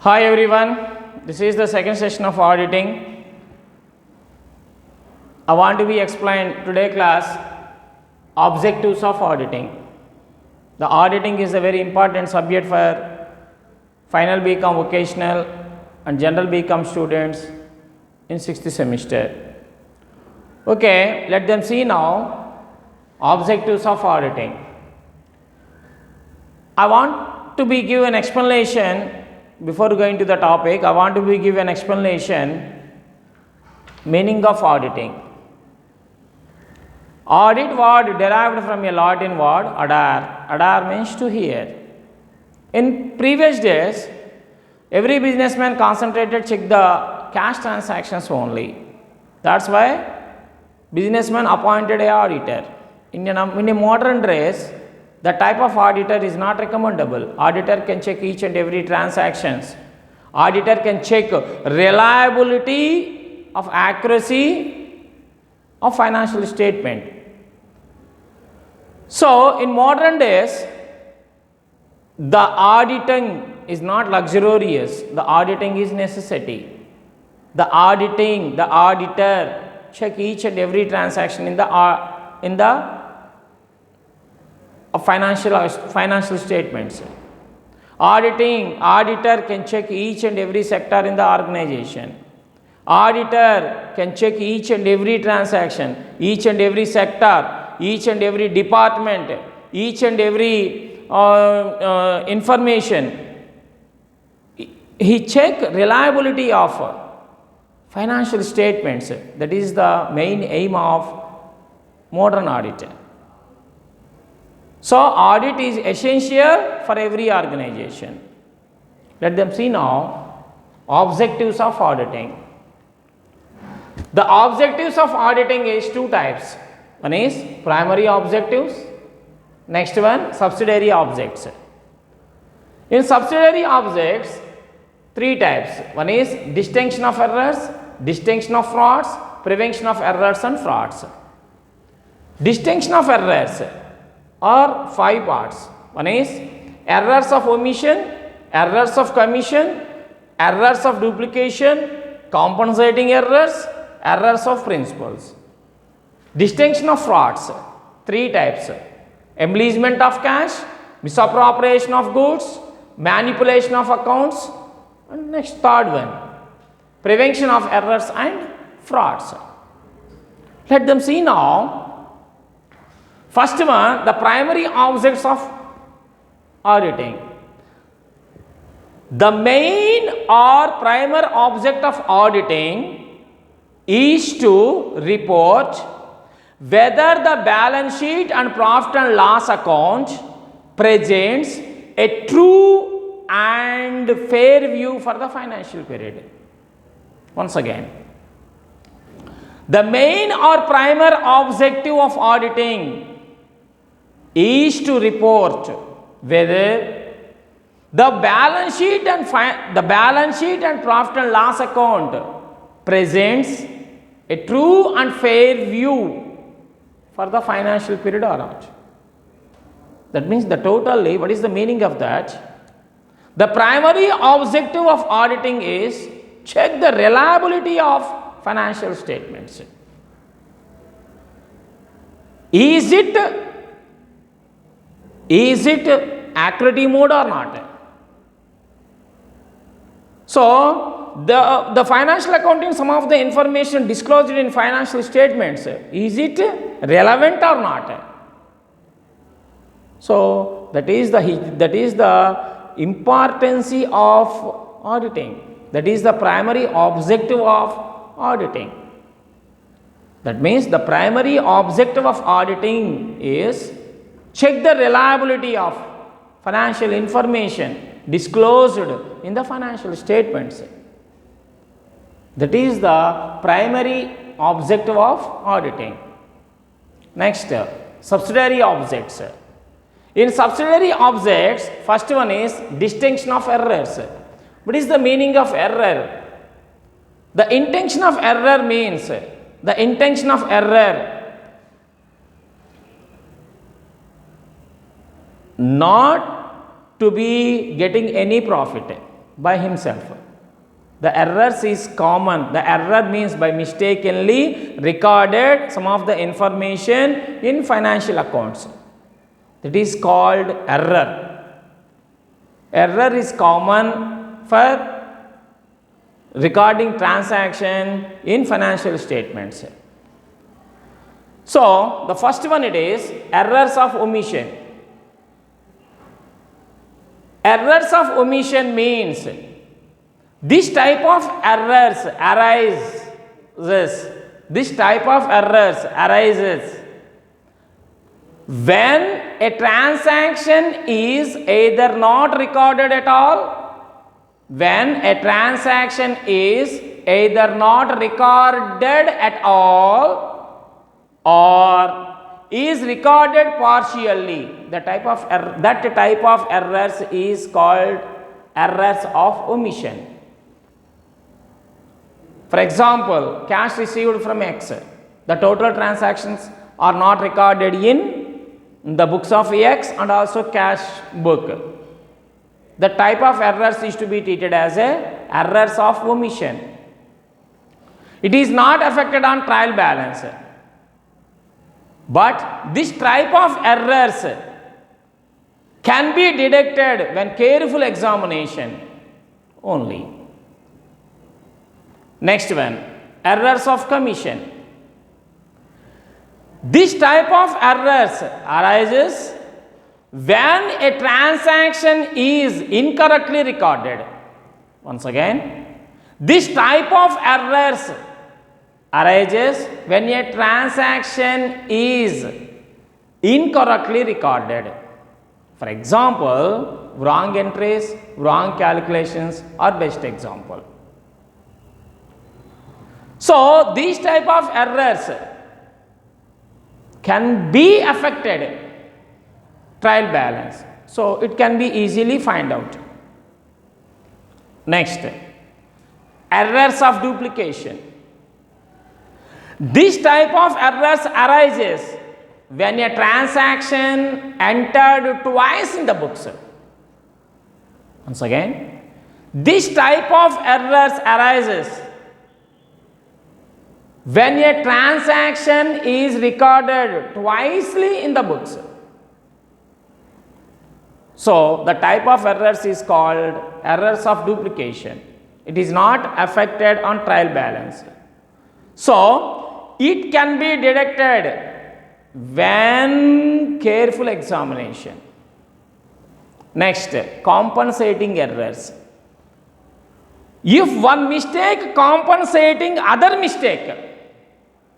Hi everyone, this is the second session of auditing. I want to be explained today class objectives of auditing. The auditing is a very important subject for final BCom vocational and general BCom students in 6th semester. Okay, let them see now objectives of auditing. I want to be give an explanation before going to the topic. I want to be give an explanation meaning of auditing. Audit word derived from a Latin word adare. Adare means to hear. In previous days, every businessman concentrated check the cash transactions only. That's why businessman appointed a auditor. In a modern days, the type of auditor is not recommendable. Auditor can check each and every transactions. Auditor can check reliability of accuracy of financial statement. So, in modern days, the auditing is not luxurious. The auditing is necessity. The auditor check each and every transaction in the financial statements. Auditor can check each and every sector in the organization. Auditor can check each and every transaction, each and every sector, each and every department, each and every information. He check reliability of financial statements. That is the main aim of modern auditor. So, audit is essential for every organization. Let them see now objectives of auditing. The objectives of auditing is two types. One is primary objectives, next one subsidiary objects. In subsidiary objects, three types. One is distinction of errors, distinction of frauds, prevention of errors and frauds. Distinction of errors are five parts. One is errors of omission, errors of commission, errors of duplication, compensating errors, errors of principals. Distinction of frauds, three types: embezzlement of cash, misappropriation of goods, manipulation of accounts, and next third one, prevention of errors and frauds. Let them see now. First one, the primary objects of auditing. The main or primary object of auditing is to report whether the balance sheet and profit and loss account presents a true and fair view for the financial period. Once again, the main or primary objective of auditing is to report whether the balance sheet and profit and loss account presents a true and fair view for the financial period or not. That means the totally, what is the meaning of that? The primary objective of auditing is check the reliability of financial statements. Is it accuracy mode or not? So, the financial accounting, some of the information disclosed in financial statements, is it relevant or not? So, that is the importance of auditing. That is the primary objective of auditing. That means the primary objective of auditing is check the reliability of financial information disclosed in the financial statements. That is the primary objective of auditing. Next, subsidiary objects. In subsidiary objects, first one is distinction of errors. What is the meaning of error? The intention of error means not to be getting any profit. by himself. The errors is common. The error means by mistakenly recorded some of the information in financial accounts. That is called error. Error is common for recording transaction in financial statements. So the first one, it is errors of omission. Errors of omission means this type of errors arises. This type of errors arises when a transaction is either not recorded at all, when a transaction is either not recorded at all or is recorded partially. That type of errors is called errors of omission. For example, cash received from X, the total transactions are not recorded in the books of X and also cash book. The type of errors is to be treated as errors of omission. It is not affected on trial balance, but this type of errors can be detected when careful examination only. Next one, errors of commission. This type of errors arises when a transaction is incorrectly recorded. Once again, this type of errors arises when a transaction is incorrectly recorded. For example, wrong entries, wrong calculations are best example. So these type of errors can be affected trial balance. So it can be easily find out. Next, errors of duplication. This type of errors arises when a transaction entered twice in the books. Once again, this type of errors arises when a transaction is recorded twicely in the books. So the type of errors is called errors of duplication. It is not affected on trial balance. So it can be detected when careful examination. Next, compensating errors. If one mistake compensating other mistake,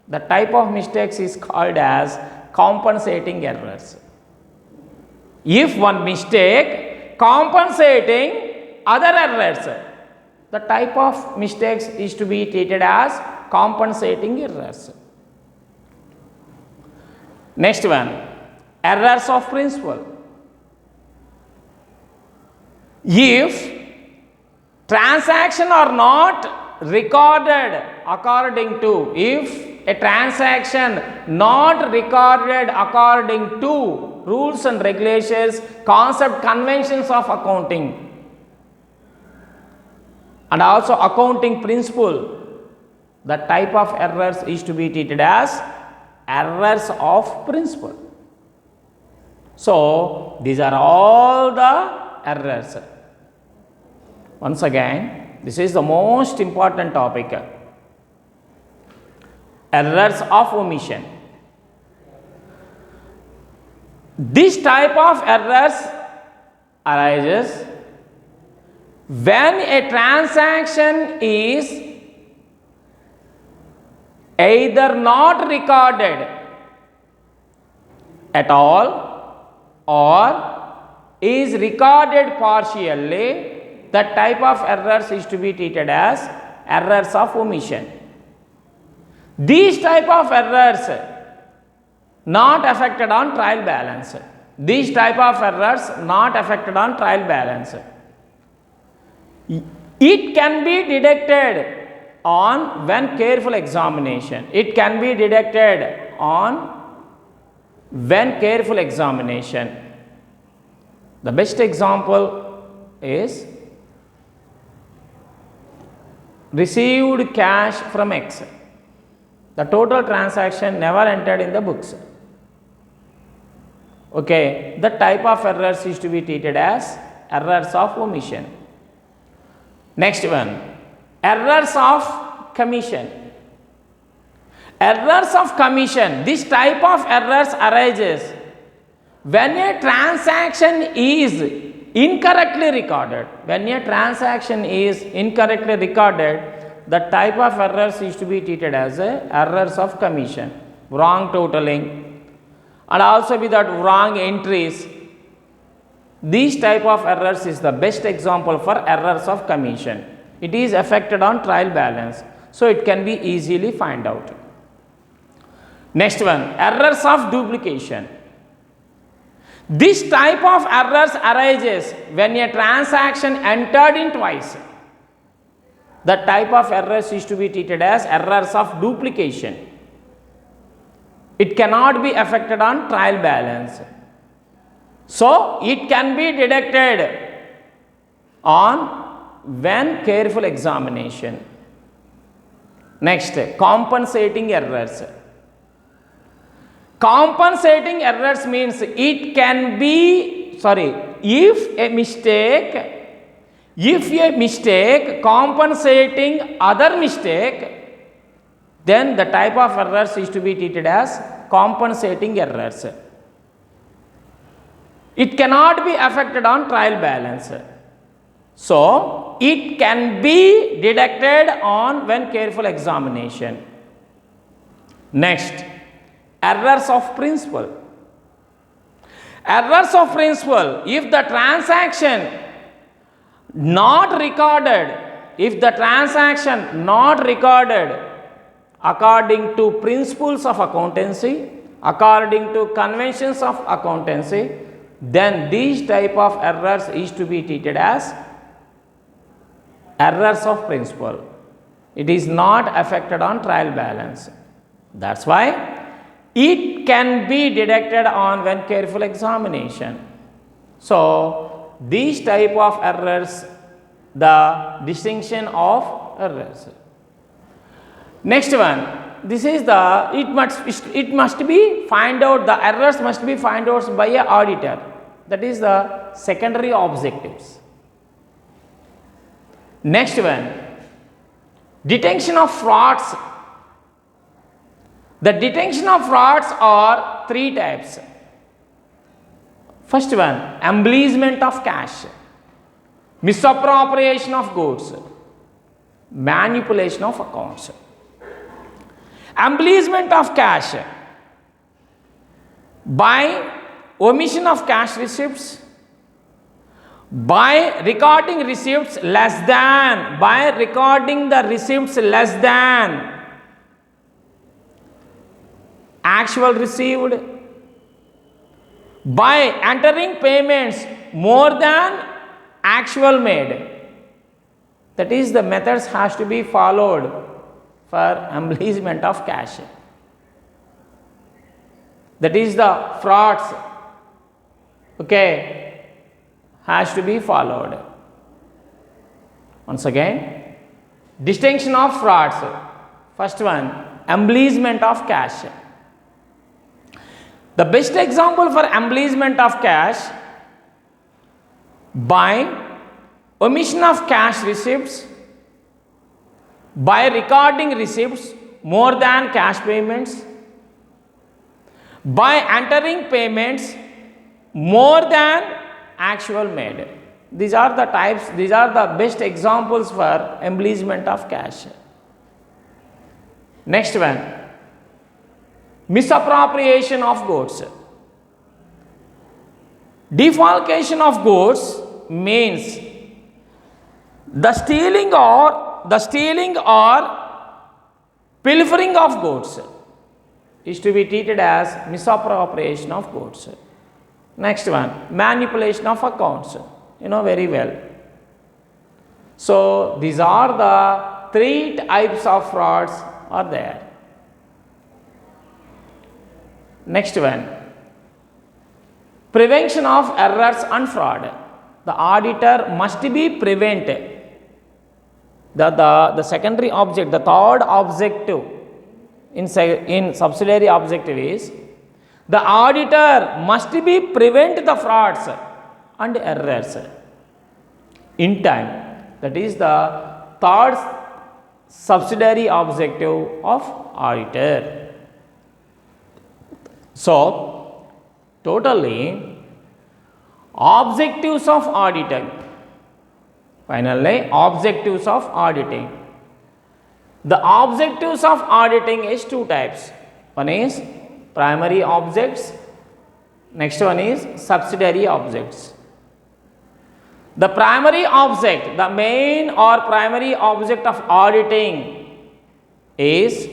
the type of mistakes is called as compensating errors. If one mistake compensating other errors, the type of mistakes is to be treated as compensating errors. Next one, errors of principle. If transaction are not recorded according to, if a transaction not recorded according to rules and regulations, concept, conventions of accounting and also accounting principle, the type of errors is to be treated as errors of principle. So these are all the errors. Once again, this is the most important topic. Errors of omission. This type of errors arises when a transaction is either not recorded at all or is recorded partially. That type of errors is to be treated as errors of omission. These type of errors not affected on trial balance. These type of errors not affected on trial balance. It can be detected on when careful examination. It can be detected on when careful examination. The best example is received cash from X. The total transaction never entered in the books. Okay, the type of errors is to be treated as errors of omission. Next one, errors of commission. Errors of commission, this type of errors arises when a transaction is incorrectly recorded. When a transaction is incorrectly recorded, the type of errors is to be treated as errors of commission, wrong totaling, and also without wrong entries. These type of errors is the best example for errors of commission. It is affected on trial balance, so it can be easily find out. Next one, errors of duplication. This type of errors arises when a transaction entered in twice. The type of errors is to be treated as errors of duplication. It cannot be affected on trial balance. So, it can be deducted on when careful examination. Next, compensating errors. Compensating errors means it can be, if a mistake compensating other mistake, then the type of errors is to be treated as compensating errors. It cannot be affected on trial balance. So, it can be deducted on when careful examination. Next, errors of principle. Errors of principle, if the transaction not recorded according to principles of accountancy, according to conventions of accountancy, then these type of errors is to be treated as errors of principle. It is not affected on trial balance. That's why it can be deducted on when careful examination. So, these type of errors, the distinction of errors. Next one, this is the, it must be find out, the errors must be find out by a auditor. That is the secondary objectives. Next one, detection of frauds. The detection of frauds are three types. First one, embezzlement of cash, misappropriation of goods, manipulation of accounts. Embezzlement of cash, by omission of cash receipts, by recording receipts less than, actual received, by entering payments more than actual made. That is, the methods has to be followed for embezzlement of cash. That is the frauds, okay, has to be followed. Once again, distinction of frauds. First one, embezzlement of cash. The best example for embezzlement of cash, by omission of cash receipts, by recording receipts more than cash payments, by entering payments more than actual made. These are the types, these are the best examples for embezzlement of cash. Next one, misappropriation of goods. Defalcation of goods means the stealing or pilfering of goods is to be treated as misappropriation of goods. Next one, manipulation of accounts. You know very well. So, these are the three types of frauds are there. Next one, prevention of errors and fraud. The auditor must be prevent The secondary object, the third objective in subsidiary objective is the auditor must be prevent the frauds and errors in time. That is the third subsidiary objective of auditor. So, totally objectives of auditing. Finally, objectives of auditing. The objectives of auditing is two types. One is primary objects, next one is subsidiary objects. The primary object, the main or primary object of auditing is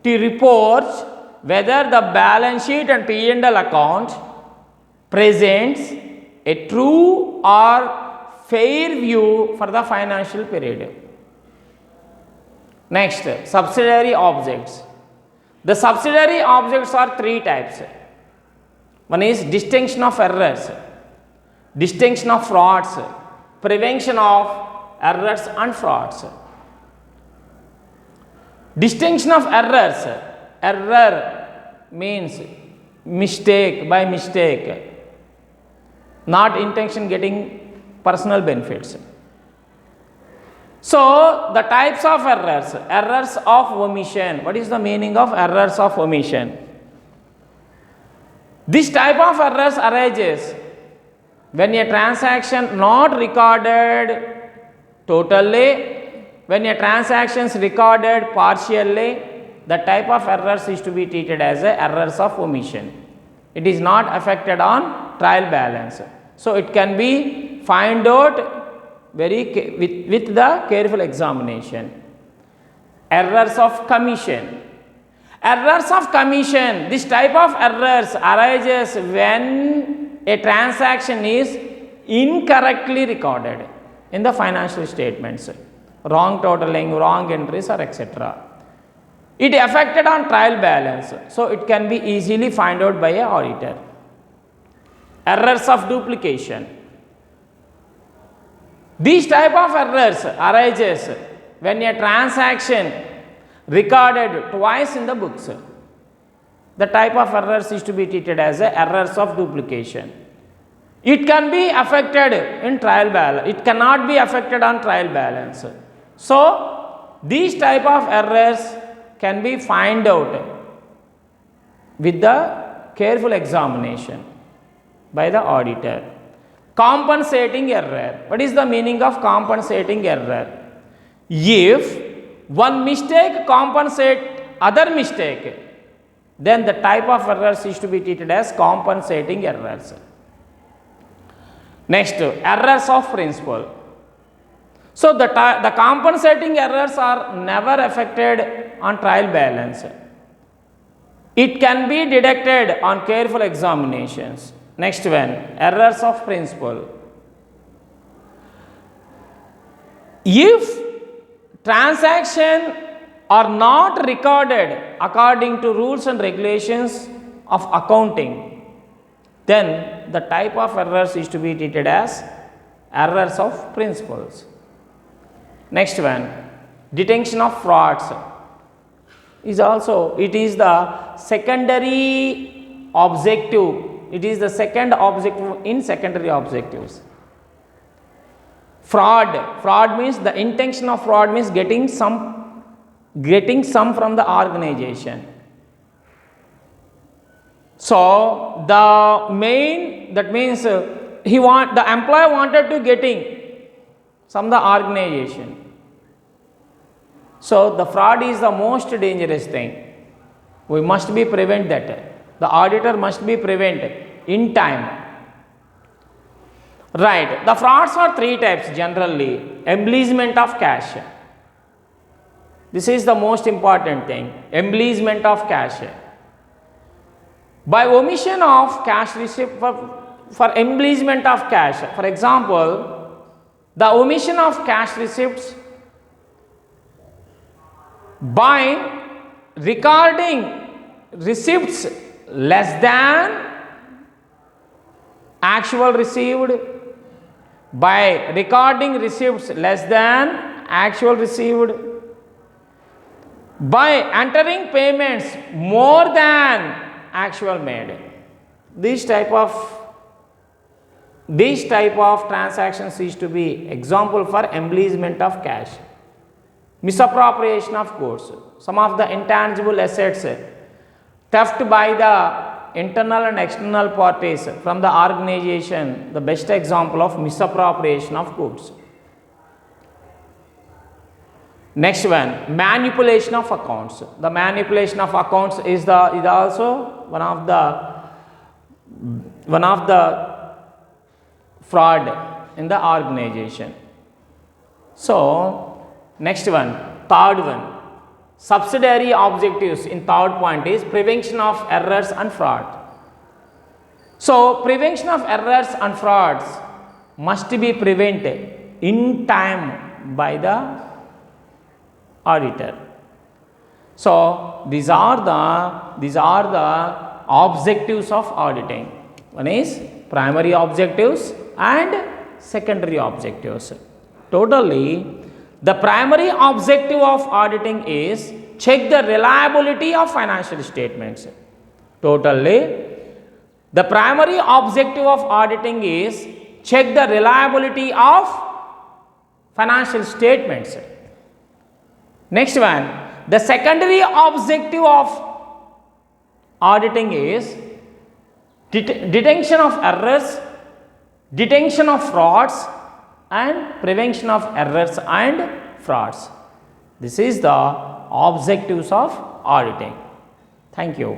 to report whether the balance sheet and P&L account presents a true or fair view for the financial period. Next, subsidiary objects. The subsidiary objects are three types. One is distinction of errors, distinction of frauds, prevention of errors and frauds. Distinction of errors. Error means mistake, by mistake, not intention getting personal benefits. So, the types of errors, errors of omission. What is the meaning of errors of omission? This type of errors arises when a transaction not recorded totally, when a transaction is recorded partially, the type of errors is to be treated as a errors of omission. It is not affected on trial balance. So, it can be find out with the careful examination. Errors of commission. Errors of commission, this type of errors arises when a transaction is incorrectly recorded in the financial statements, wrong totaling, wrong entries or etc. It affected on trial balance, so it can be easily find out by a auditor. Errors of duplication. These type of errors arises when a transaction recorded twice in the books. The type of errors is to be treated as a errors of duplication. It can be affected in trial balance. It cannot be affected on trial balance. So, these type of errors can be find out with the careful examination by the auditor. Compensating error. What is the meaning of compensating error? If one mistake compensate other mistake, then the type of errors is to be treated as compensating errors. Next, errors of principle. So, the compensating errors are never affected on trial balance. It can be detected on careful examinations. Next one, errors of principle. If transaction are not recorded according to rules and regulations of accounting, then the type of errors is to be treated as errors of principles. Next one, detection of frauds is also, it is the secondary objective. It is the second objective in secondary objectives. Fraud means the intention of fraud means getting some from the organization. So, the main, that means the employee wanted to getting from the organization. So, the fraud is the most dangerous thing. We must be prevent that. The auditor must be prevented in time. Right. The frauds are three types generally. Embezzlement of cash. This is the most important thing. Embezzlement of cash. By omission of cash receipt for embezzlement of cash. For example, the omission of cash receipts by recording receipts less than actual received, by recording receipts less than actual received, by entering payments more than actual made. These type of transactions is to be example for embezzlement of cash, misappropriation of goods, some of the intangible assets, theft by the internal and external parties from the organization, the best example of misappropriation of goods. Next one, manipulation of accounts. The manipulation of accounts is also one of the fraud in the organization. So next one, third one, subsidiary objectives in third point is prevention of errors and fraud. So prevention of errors and frauds must be prevented in time by the auditor. So these are the objectives of auditing. One is primary objectives and secondary objectives. Totally, the primary objective of auditing is check the reliability of financial statements. Totally, the primary objective of auditing is check the reliability of financial statements. Next one, the secondary objective of auditing is detection of errors, detection of frauds and prevention of errors and frauds. This is the objectives of auditing. Thank you.